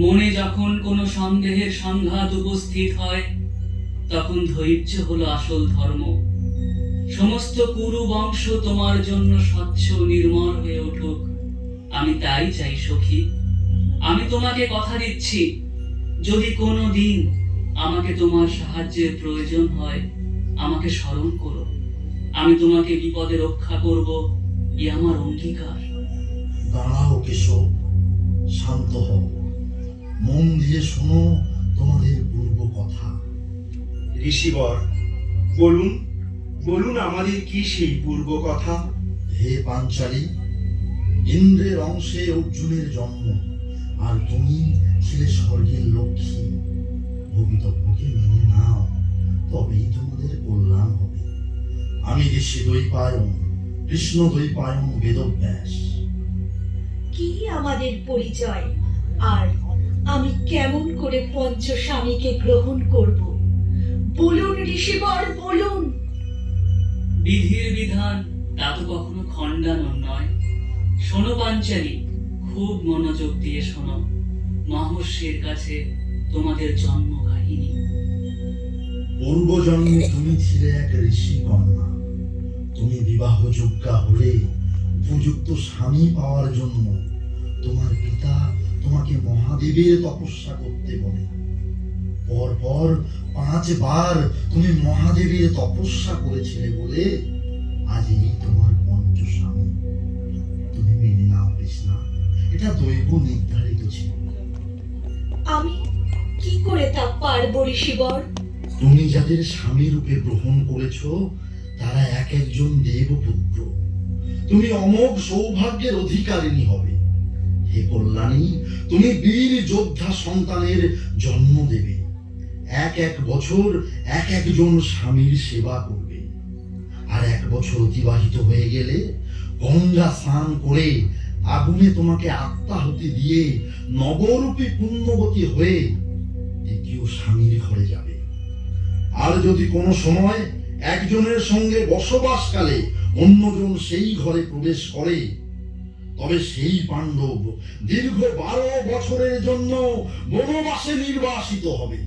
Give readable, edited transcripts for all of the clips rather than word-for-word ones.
মনে যখন কোনো সন্দেহের সংঘাত উপস্থিত হয়, তখন ধৈর্য হলো আসল ধর্ম। সমস্ত কুরু বংশ তোমার জন্য স্বচ্ছ নির্মল হয়ে উঠুক, আমি তাই চাই সখী। আমি তোমাকে কথা দিচ্ছি, যদি কোনো দিন আমাকে তোমার সাহায্যের প্রয়োজন হয়, আমাকে স্মরণ করো। আমি তোমাকে বিপদে রক্ষা করব, ই আমার অঙ্গীকার। দাঁড়াও কেশব, শান্ত হও, মন দিয়ে শোনো তোমাদের পূর্ব কথা। ঋষিবর, বলুন বলুন আমাদের কি সেই পূর্ব কথা? হে পাঞ্চালী, ইন্দ্রের অংশে অর্জুনের জন্ম, আর তুমি ছিলে স্বর্গের লক্ষ্মী। ভবিতব্যকে মেনে নাও, তবেই তোমাদের কল্যাণ হবে। আমি ঋষি দ্বৈপায়ন, কৃষ্ণ দ্বৈপায়ন বেদব্যাস। কি আমাদের পরিচয়, আর আমি কেমন করে পঞ্চস্বামীকে গ্রহণ করব? বলুন ঋষিবর, বলুন। বিধির বিধান তা তো কখনো খণ্ডানোর নয়। শোনো পাঞ্চালী, খুব মনোযোগ দিয়ে শোনো মহর্ষির কাছে তোমাদের জন্ম কাহিনী। পূর্বজন্মে তুমি ছিলে এক ঋষি কন্যা। তুমি বিবাহযোগ্যা হলে উপযুক্ত স্বামী পাওয়ার জন্য তোমার পিতা তোমাকে মহাদেবের তপস্যা করতে বলে। পরপর 5 বার তুমি মহাদেবের তপস্যা করেছিলে বলে আজ এই তোমার পঞ্চস্বামী। তুমি মেনে নাও কৃষ্ণা, এটা দৈব নির্ধারিত ছিল। আমি কি করে তা পারব ঋষিবর? তুমি যাদের স্বামী রূপে গ্রহণ করেছ, তারা এক একজন দেবপুত্র। তুমি অমোঘ সৌভাগ্যের অধিকারিণী হবে। হে কল্যাণী, তুমি বীর যোদ্ধা সন্তানের জন্ম দেবে। এক এক বছর এক একজন স্বামীর সেবা করবে। আর 1 বছর অতিবাহিত হয়ে গেলে গঙ্গা স্নান করে আগুনে তোমাকে আত্মাহুতি দিয়ে নবরূপী পুণ্যবতী হয়ে দ্বিতীয় স্বামীর ঘরে যাবে। আর যদি কোনো সময় একজনের সঙ্গে বসবাসকালে অন্যজন সেই ঘরে প্রবেশ করে, তবে সেই পাণ্ডব দীর্ঘ 12 বছরের জন্য বনবাসে নির্বাসিত হবে।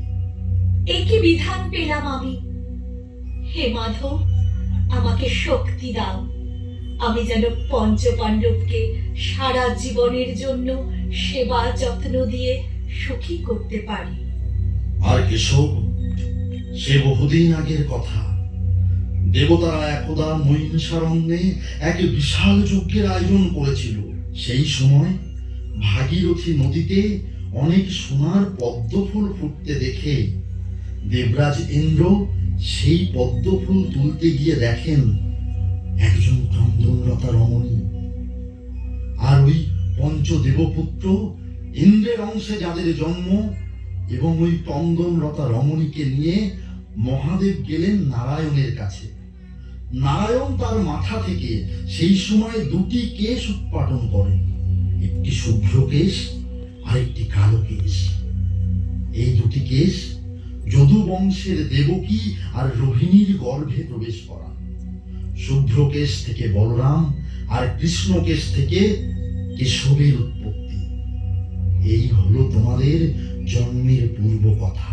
একই বিধান পেলাম আমি। হে মাধব, আমাকে শক্তি দাও, আমি যেন পঞ্চপাণ্ডবকে সারা জীবনের জন্য সেবা যত্ন দিয়ে সুখী করতে পারি। আর কেশব, সে বহুদিন আগের কথা। দেবতারা একদা মহিষারণ্যে এক বিশাল যজ্ঞের আয়োজন করেছিল। সেই সময় ভাগীরথী নদীতে অনেক সোনার পদ্মফুল ফুটতে দেখে দেবরাজ ইন্দ্র সেই পদ্মফুল তুলতে গিয়ে দেখেন একজন চন্দনলতা রমণী। আর ওই পঞ্চদেবপুত্র ইন্দ্রের অংশে যাদের জন্ম, এবং ওই চন্দনলতা রমণীকে নিয়ে মহাদেব গেলেন নারায়ণের কাছে। নারায়ণ তার মাথা থেকে সেই সময় 2টি কেশ উৎপাটন করেন, একটি শুভ্র কেশ আর একটি কালো কেশ। এই 2টি কেশ যদু বংশের দেবকী আর রোহিণীর গর্ভে প্রবেশ করান। শুভ্র কেশ থেকে বলরাম আর কৃষ্ণ কেশ থেকে কেশবের উৎপত্তি। এই হলো তোমাদের জন্মের পূর্ব কথা।